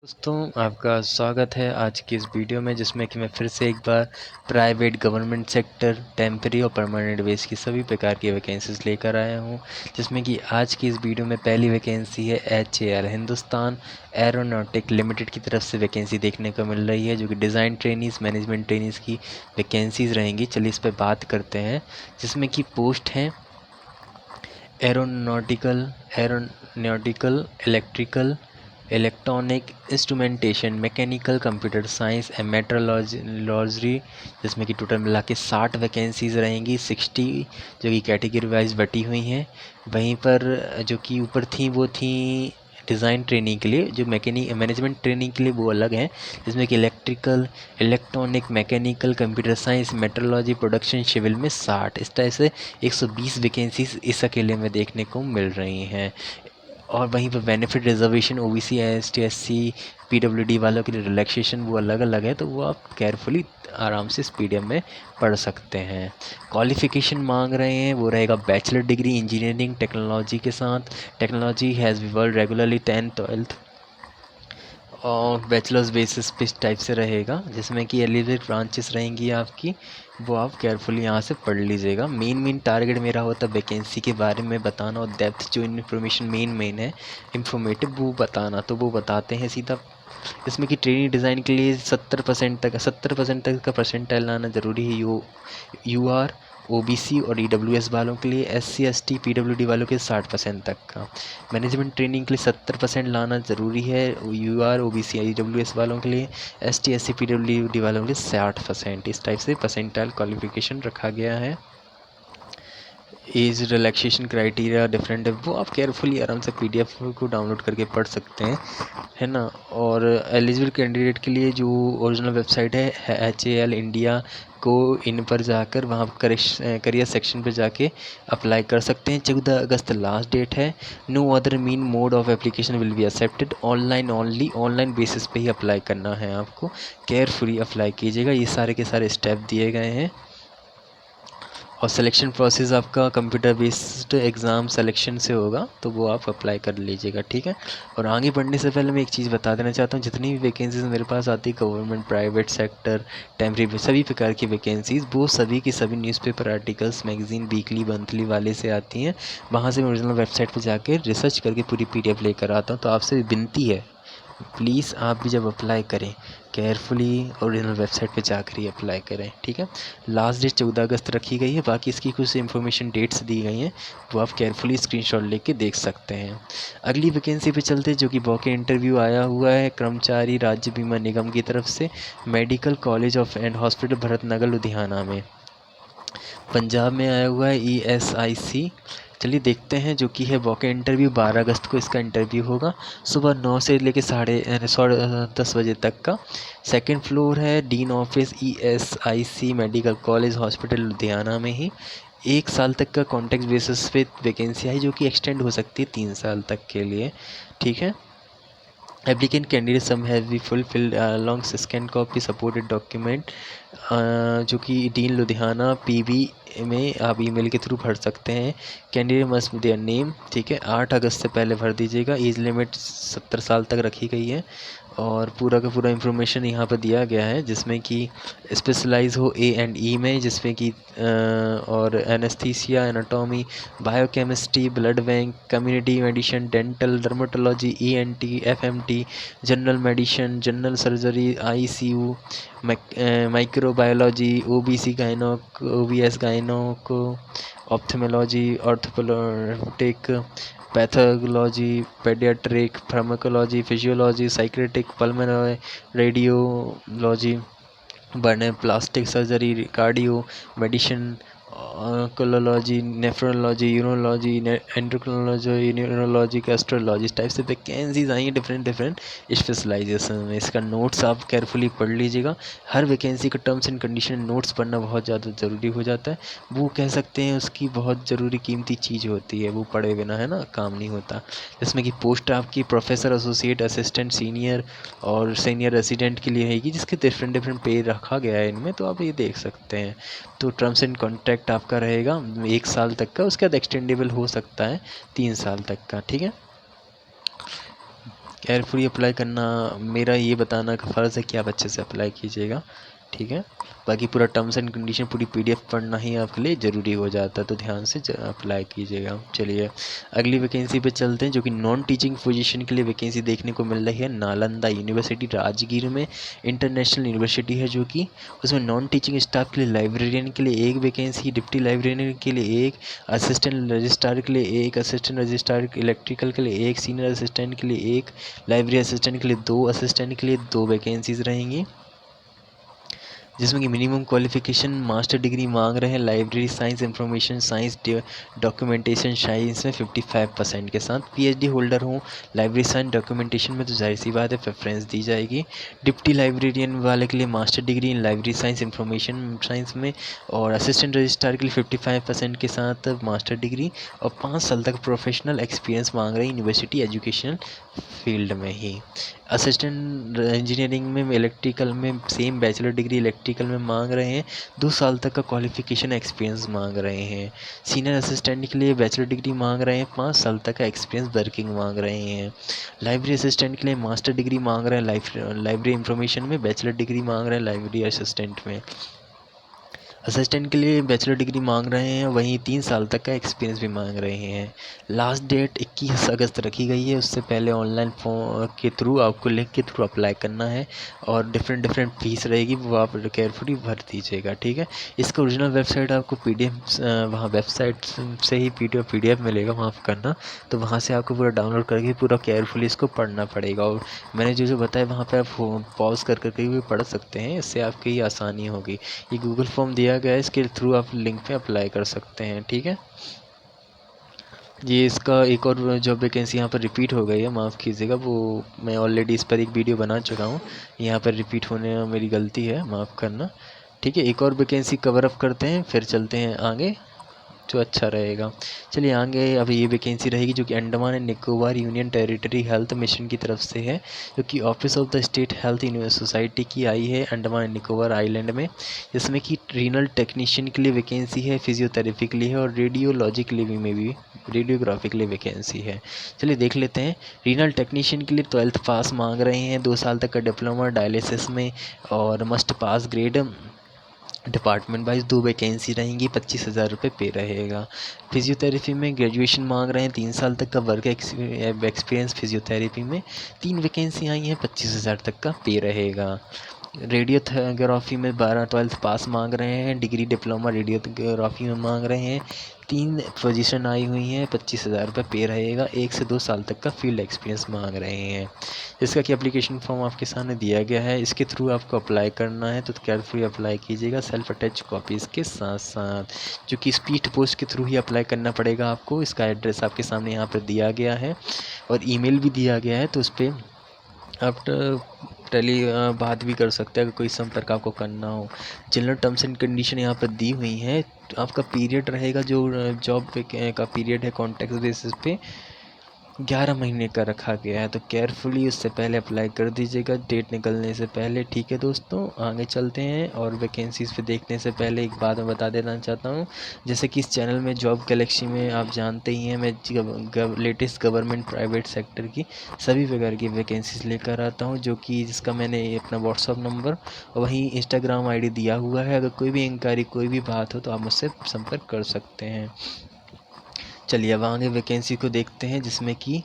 दोस्तों आपका स्वागत है आज की इस वीडियो में, जिसमें कि मैं फिर से एक बार प्राइवेट गवर्नमेंट सेक्टर टेम्परेरी और परमानेंट बेस की सभी प्रकार की वैकेंसीज लेकर आया हूं। जिसमें कि आज की इस वीडियो में पहली वैकेंसी है HAL हिंदुस्तान एरोनॉटिक लिमिटेड की तरफ से वैकेंसी देखने को मिल रही है, जो कि डिज़ाइन ट्रेनीज़ मैनेजमेंट ट्रेनीज़ की वैकेंसीज़ रहेंगी। चलिए इस पर बात करते हैं। जिसमें कि पोस्ट हैं aeronautical electrical electronic instrumentation mechanical computer science and metrology, जिसमें कि टोटल मिला के 60 वैकेंसीज़ रहेंगी। 60 जो कि कैटेगरी वाइज बटी हुई हैं। वहीं पर जो कि ऊपर थी वो थी डिज़ाइन ट्रेनिंग के लिए, जो मैनेजमेंट ट्रेनिंग के लिए वो अलग हैं। जिसमें कि electrical electronic mechanical computer science metrology production civil में 60, इस टाइप से 120 वैकेंसीज इस अकेले में देखने को मिल रही हैं। और वहीं पर benefit reservation OBC ST SC PWD वालों के लिए रिलैक्सेशन वो अलग अलग है, तो वो आप केयरफुली आराम से इस PDF में पढ़ सकते हैं। क्वालिफ़िकेशन मांग रहे हैं वो रहेगा बैचलर डिग्री इंजीनियरिंग टेक्नोलॉजी के साथ। Technology has world regularly 10th-12th और बैचलर्स बेसिस पे इस टाइप से रहेगा। जिसमें कि एलिजिबल ब्रांचेस रहेंगी आपकी, वो आप केयरफुली यहाँ से पढ़ लीजिएगा। मेन टारगेट मेरा होता है वैकेंसी के बारे में बताना और डेप्थ जो इन्फॉर्मेशन मेन है इंफॉर्मेटिव वो बताना, तो वो बताते हैं सीधा। इसमें कि ट्रेनिंग डिज़ाइन के लिए 70% तक का परसेंटाइल लाना ज़रूरी है। UR OBC और EWS वालों के लिए, SC ST PWD वालों के 60% तक का। मैनेजमेंट ट्रेनिंग के लिए 70% लाना ज़रूरी है। UR OBC EWS वालों के लिए, ST SC PWD वालों के लिए 60%। इस टाइप से परसेंटाइल क्वालिफिकेशन रखा गया है। एज रिलैक्सेशन क्राइटेरिया डिफरेंट है, वो आप केयरफुली आराम से PDF को डाउनलोड करके पढ़ सकते हैं, है ना। और एलिजिबल कैंडिडेट के लिए जो ओरिजिनल वेबसाइट है HAL इंडिया को, इन पर जाकर वहाँ करियर सेक्शन पर जाके अप्लाई कर सकते हैं। 14 अगस्त लास्ट डेट है। No other mean mode of application will be accepted, online only, online basis पे ही अप्लाई करना है आपको। केयरफुली अप्लाई कीजिएगा। ये सारे के सारे स्टेप दिए गए हैं। और सिलेक्शन प्रोसेस आपका कंप्यूटर बेस्ड एग्ज़ाम सिलेक्शन से होगा, तो वो आप अप्लाई कर लीजिएगा, ठीक है। और आगे बढ़ने से पहले मैं एक चीज़ बता देना चाहता हूँ, जितनी भी वैकेंसीज़ मेरे पास आती है गवर्नमेंट प्राइवेट सेक्टर टेम्परेरी सभी प्रकार की वैकेंसीज़, वो सभी की सभी newspaper articles magazine weekly monthly वाले से आती हैं। वहाँ से मैं ओरिजिनल वेबसाइट पर जाके रिसर्च करके पूरी PDF लेकर आता हूँ। तो आपसे विनती है, प्लीज़ आप भी जब अप्लाई करें केयरफुली ओरिजिनल वेबसाइट पे जाकर ही अप्लाई करें, ठीक है। लास्ट डेट 14 अगस्त रखी गई है। बाकी इसकी कुछ इन्फॉर्मेशन डेट्स दी गई हैं, वो आप केयरफुली स्क्रीनशॉट लेके देख सकते हैं। अगली वैकेंसी पे चलते, जो कि वॉक इंटरव्यू आया हुआ है कर्मचारी राज्य बीमा निगम की तरफ से, medical college of and hospital Bharatnagar Ludhiana में, पंजाब में आया हुआ है ESIC। चलिए देखते हैं, जो कि है वॉक इंटरव्यू 12 अगस्त को इसका इंटरव्यू होगा, सुबह 9 से लेकर 10:30 बजे तक का। सेकंड फ्लोर है, dean office ESIC medical college hospital Ludhiana में ही। 1 साल तक का कॉन्ट्रैक्ट बेसिस पे वैकेंसी है, जो कि एक्सटेंड हो सकती है 3 साल तक के लिए, ठीक है। Applicant candidate some has be fulfilled long scan copy supported document, जो कि डीन लुधियाना PB में आप ईमेल के थ्रू भर सकते हैं। कैंडिडेट मस्ट देयर नेम, ठीक है। 8 अगस्त से पहले भर दीजिएगा। एज लिमिट 70 साल तक रखी गई है। और पूरा का पूरा इंफॉर्मेशन यहाँ पर दिया गया है, जिसमें कि स्पेशलाइज हो A&E में, जिसमें कि और anaesthesia anatomy biochemistry blood bank community medicine dental dermatology ENT FMT general medicine general surgery ICU microbiology OBC gynaec OBS gynaec ophthalmology orthopaedic pathology paediatric pharmacology physiology psychiatric pulmonary radiology burn plastic surgery cardio medicine oncology nephrology urology endocrinology neurology gastrology, इस type से vacancies आई हैं different specialisation में। इसका notes आप carefully पढ़ लीजिएगा। हर vacancy का टर्म्स एंड कंडीशन नोट्स पढ़ना बहुत ज़्यादा ज़रूरी हो जाता है। वो कह सकते हैं उसकी बहुत ज़रूरी कीमती चीज़ होती है, वो पढ़े बिना है ना काम नहीं होता। जिसमें कि पोस्ट आपकी प्रोफेसर एसोसिएट असिस्टेंट सीनियर और सीनियर रेसिडेंट के लिए रहेगी, जिसके डिफरेंट पे रखा गया है इनमें, तो आप ये देख सकते हैं। तो टर्म्स एंड कॉन्ट्रैक्ट आपका रहेगा 1 साल तक का, उसके बाद एक्सटेंडेबल हो सकता है 3 साल तक का, ठीक है। केयरफुली अप्लाई करना मेरा ये बताना का फ़र्ज़ है कि आप अच्छे से अप्लाई कीजिएगा, ठीक है। बाकी पूरा टर्म्स एंड कंडीशन पूरी पीडीएफ पढ़ना ही आपके लिए ज़रूरी हो जाता है, तो ध्यान से अप्लाई कीजिएगा। चलिए अगली वैकेंसी पे चलते हैं, जो कि नॉन टीचिंग पोजीशन के लिए वैकेंसी देखने को मिल रही है। नालंदा यूनिवर्सिटी राजगीर में इंटरनेशनल यूनिवर्सिटी है, जो कि उसमें नॉन टीचिंग स्टाफ के लिए लाइब्रेरियन के लिए एक वैकेंसी, डिप्टी लाइब्रेरियन के लिए एक, असिस्टेंट रजिस्ट्रार के लिए एक, असिस्टेंट रजिस्ट्रार इलेक्ट्रिकल के लिए एक, सीनियर असिस्टेंट के लिए एक, लाइब्रेरी असिस्टेंट के लिए 2, असिस्टेंट के लिए 2 वैकेंसीज़ रहेंगी, जिसमें कि मिनिमम क्वालिफिकेशन मास्टर डिग्री मांग रहे हैं library science, information science, documentation science में 55% के साथ। पीएचडी होल्डर हो लाइब्रेरी साइंस डॉक्यूमेंटेशन में तो जाहिर सी बात है प्रेफरेंस दी जाएगी। डिप्टी लाइब्रेरियन वाले के लिए master degree in library science, information science में, और असिस्टेंट रजिस्ट्रार के लिए 55% के साथ मास्टर डिग्री, और 5 साल तक प्रोफेशनल एक्सपीरियंस मांग रहे हैं यूनिवर्सिटी एजुकेशनल फील्ड में ही। असिस्टेंट इंजीनियरिंग में इलेक्ट्रिकल में सेम बैचलर डिग्री इलेक्ट्रिकल में मांग रहे हैं, 2 साल तक का क्वालिफिकेशन एक्सपीरियंस मांग रहे हैं। सीनियर असिस्टेंट के लिए बैचलर डिग्री मांग रहे हैं, 5 साल तक का एक्सपीरियंस वर्किंग मांग रहे हैं। लाइब्रेरी असिस्टेंट के लिए मास्टर डिग्री मांग रहे हैं, लाइब्रेरी इंफॉर्मेशन में बैचलर डिग्री मांग रहे हैं लाइब्रेरी असिस्टेंट में। असिस्टेंट के लिए बैचलर डिग्री मांग रहे हैं, वहीं 3 साल तक का एक्सपीरियंस भी मांग रहे हैं। लास्ट डेट 21 अगस्त रखी गई है, उससे पहले ऑनलाइन फॉर्म के थ्रू आपको लिंक के थ्रू अप्लाई करना है, और डिफरेंट फीस रहेगी, वो आप केयरफुली भर दीजिएगा, ठीक है। इसका ओरिजिनल वेबसाइट आपको पीडीएफ वहाँ वेबसाइट से ही पीडीएफ मिलेगा, वहाँ पर करना, तो वहाँ से आपको पूरा डाउनलोड करके पूरा केयरफुली इसको पढ़ना पड़ेगा। और मैंने जो बताया वहाँ पर आप पॉज कर करके भी पढ़ सकते हैं, इससे आपकी आसानी होगी। ये गूगल फॉर्म दिया गया है, इसके थ्रू आप लिंक पे अप्लाई कर सकते हैं, ठीक है। ये इसका एक और जॉब वैकेंसी यहाँ पर रिपीट हो गई है, माफ़ कीजिएगा, वो मैं ऑलरेडी इस पर एक वीडियो बना चुका हूँ, यहाँ पर रिपीट होने में मेरी गलती है, माफ़ करना, ठीक है। एक और वैकेंसी कवर अप करते हैं, फिर चलते हैं आगे, जो अच्छा रहेगा। चलिए आगे अब ये वैकेंसी रहेगी, जो कि Andaman and Nicobar union territory health mission की तरफ से है, जो कि office of the state health society की आई है अंडमान एंड निकोबार आइलैंड में, जिसमें कि रीनल टेक्नीशियन के लिए वैकेंसी है, फिजियोथेरेपी के लिए है, और रेडियोलॉजी के लिए में भी रेडियोग्राफी के लिए वैकेंसी है। चलिए देख लेते हैं। रीनल टेक्नीशियन के लिए 12th पास मांग रहे हैं, 2 साल तक का डिप्लोमा डायलिसिस में, और must pass grade, department wise 2 vacancy रहेंगी, 25,000 रुपये पे रहेगा। फिजियोथेरेपी में ग्रेजुएशन मांग रहे हैं, 3 साल तक का वर्क एक्सपीरियंस फिजियोथेरेपी में, 3 वैकेंसी आई हैं, 25,000 तक का पे रहेगा। रेडियोग्राफी में 12th पास मांग रहे हैं, डिग्री डिप्लोमा रेडियोग्राफी में मांग रहे हैं, 3 पोजीशन आई हुई हैं, 25,000 रुपये पे रहेगा। 1 से 2 साल तक का फील्ड एक्सपीरियंस मांग रहे हैं। इसका कि एप्लीकेशन फॉर्म आपके सामने दिया गया है, इसके थ्रू आपको अप्लाई करना है, तो केयरफुली अप्लाई कीजिएगा सेल्फ अटैच कॉपीज़ के साथ साथ, जो कि स्पीड पोस्ट के थ्रू ही अप्लाई करना पड़ेगा आपको। इसका एड्रेस आपके सामने यहाँ पर दिया गया है, और ईमेल भी दिया गया है, तो उस पर आप बात भी कर सकते हैं अगर कोई संपर्क आपको करना हो। जनरल टर्म्स एंड कंडीशन यहाँ पर दी हुई हैं। आपका पीरियड रहेगा, जो जॉब पे का पीरियड है कॉन्ट्रैक्ट बेसिस पे 11 महीने का रखा गया है, तो केयरफुली उससे पहले अप्लाई कर दीजिएगा, डेट निकलने से पहले, ठीक है दोस्तों। आगे चलते हैं, और वैकेंसीज़ पे देखने से पहले एक बात मैं बता देना चाहता हूँ, जैसे कि इस चैनल में जॉब गैलेक्सी में आप जानते ही हैं, मैं लेटेस्ट गवर्नमेंट प्राइवेट सेक्टर की सभी प्रकार की वैकेंसीज़ लेकर आता हूँ, जो कि जिसका मैंने अपना व्हाट्सअप नंबर और वहीं इंस्टाग्राम ID दिया हुआ है। अगर कोई भी इंक्वायरी, कोई भी बात हो तो आप मुझसे संपर्क कर सकते हैं। चलिए अब आगे वैकेंसी को देखते हैं, जिसमें कि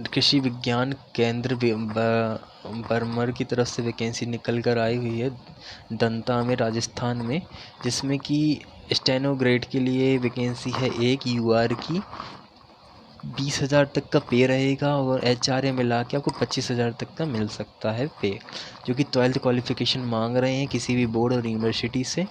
कृषि विज्ञान केंद्र बरमर की तरफ से वैकेंसी निकल कर आई हुई है, दंता में, राजस्थान में, जिसमें कि स्टेनो ग्रेड के लिए वैकेंसी है एक UR की, 20,000 तक का पे रहेगा, और HRA मिला के आपको 25,000 तक का मिल सकता है पे, जो कि 12th क्वालिफिकेशन मांग रहे हैं किसी भी बोर्ड और यूनिवर्सिटी से।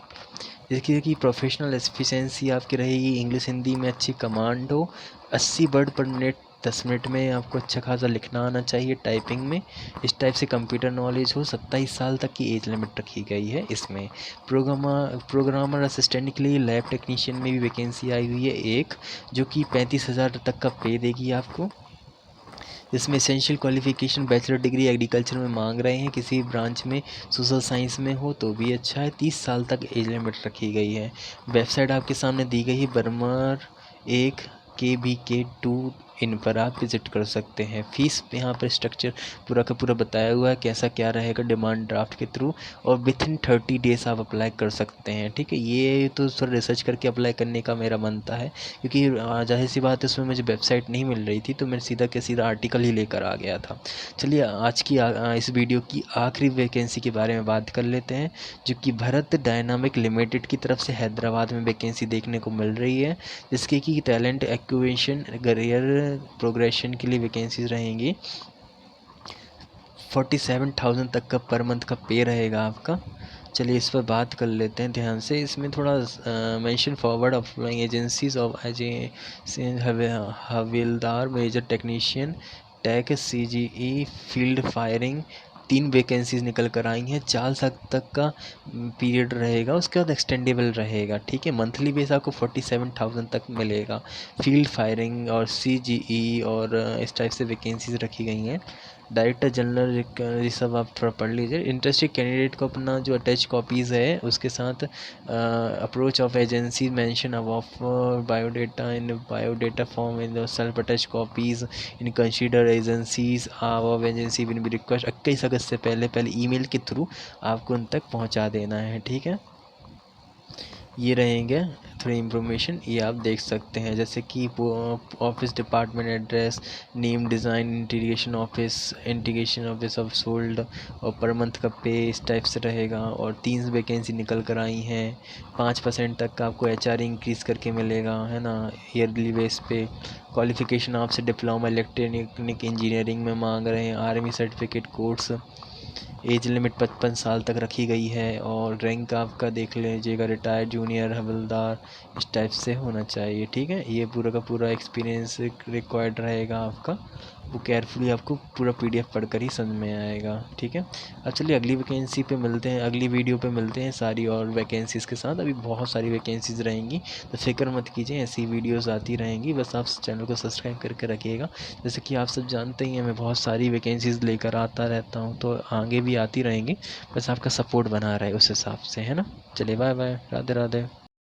देखिए कि प्रोफेशनल एफिशिएंसी आपकी रहेगी, इंग्लिश हिंदी में अच्छी कमांड हो, 80 वर्ड पर मिनट 10 मिनट में आपको अच्छा खासा लिखना आना चाहिए टाइपिंग में, इस टाइप से कंप्यूटर नॉलेज हो। 27 साल तक की एज लिमिट रखी गई है इसमें। प्रोग्रामर असिस्टेंट के लिए लैब टेक्नीशियन में भी वैकेंसी आई हुई है एक, जो कि 35,000 तक का पे देगी आपको। इसमें essential qualification bachelor degree agriculture में मांग रहे हैं, किसी ब्रांच में सोशल साइंस में हो तो भी अच्छा है। 30 साल तक एज लिमिट रखी गई है। वेबसाइट आपके सामने दी गई है, बर्मर 1 KBK2 इन पर आप विज़िट कर सकते हैं। फ़ीस यहाँ पर स्ट्रक्चर पूरा का पूरा बताया हुआ है, कैसा क्या रहेगा डिमांड ड्राफ्ट के थ्रू, और विथिन 30 डेज़ आप अप्लाई कर सकते हैं। ठीक है, ये तो थोड़ा रिसर्च करके अप्लाई करने का मेरा मनता है, क्योंकि जाहिर सी बात है उसमें मुझे वेबसाइट नहीं मिल रही थी, तो मैं सीधा के सीधा आर्टिकल ही लेकर आ गया था। चलिए आज की इस वीडियो की आखिरी वैकेंसी के बारे में बात कर लेते हैं, जो कि भरत डायनामिक लिमिटेड की तरफ से हैदराबाद में वैकेंसी देखने को मिल रही है, जिसके कि टैलेंट एक्विजिशन करियर प्रोग्रेशन के लिए वैकेंसीज रहेंगी। 47,000 तक का पर मंथ का पे रहेगा आपका। चलिए इस पर बात कर लेते हैं ध्यान से। इसमें थोड़ा mention forward applying agencies of हविलदार, major technician, tech, CGE, field firing, 3 vacancies निकल कर आई हैं। 4 साल तक का पीरियड रहेगा, उसके बाद एक्सटेंडेबल रहेगा। ठीक है, मंथली बेस आपको 47,000 तक मिलेगा। फील्ड फायरिंग और CGE और इस टाइप से वैकेंसीज रखी गई हैं। डायरेक्टर जनरल ये सब आप थोड़ा पढ़ लीजिए। इंटरेस्टेड कैंडिडेट को अपना जो अटैच कॉपीज़ है उसके साथ approach of agency mention of biodata in biodata form in self attach copies in consider agencies of agency will be request 21 अगस्त से पहले ईमेल के थ्रू आपको उन तक पहुंचा देना है। ठीक है, ये रहेंगे थोड़ी इन्फॉर्मेशन, ये आप देख सकते हैं, जैसे कि office department address, name, design, integration office of sold, और पर मंथ का पे इस टाइप से रहेगा। और 3 वैकेंसी निकल कर आई हैं। 5% तक का आपको HR इंक्रीज़ करके मिलेगा, है ना, ईयरली बेस पे। क्वालिफ़िकेशन आपसे डिप्लोमा इलेक्ट्रॉनिक इंजीनियरिंग में मांग रहे हैं। Army certificate course, age limit 55 साल तक रखी गई है। और रैंक आपका देख लीजिएगा, रिटायर्ड, जूनियर, हवलदार, इस टाइप से होना चाहिए। ठीक है, ये पूरा का पूरा एक्सपीरियंस रिक्वायर्ड रहेगा आपका। वो केयरफुली आपको पूरा PDF पढ़कर ही समझ में आएगा। ठीक है, अब चलिए अगली वैकेंसी पे मिलते हैं, अगली वीडियो पे मिलते हैं सारी और वैकेंसीज़ के साथ। अभी बहुत सारी वैकेंसीज़ रहेंगी, तो फिक्र मत कीजिए, ऐसी वीडियोज़ आती रहेंगी। बस आप चैनल को सब्सक्राइब करके रखिएगा। जैसे कि आप सब जानते ही हैं, मैं बहुत सारी वैकेंसीज़ लेकर आता रहता हूँ, तो आगे भी आती रहेंगी। बस आपका सपोर्ट बना रहे उस हिसाब से, है ना। चलिए बाय बाय, राधे राधे।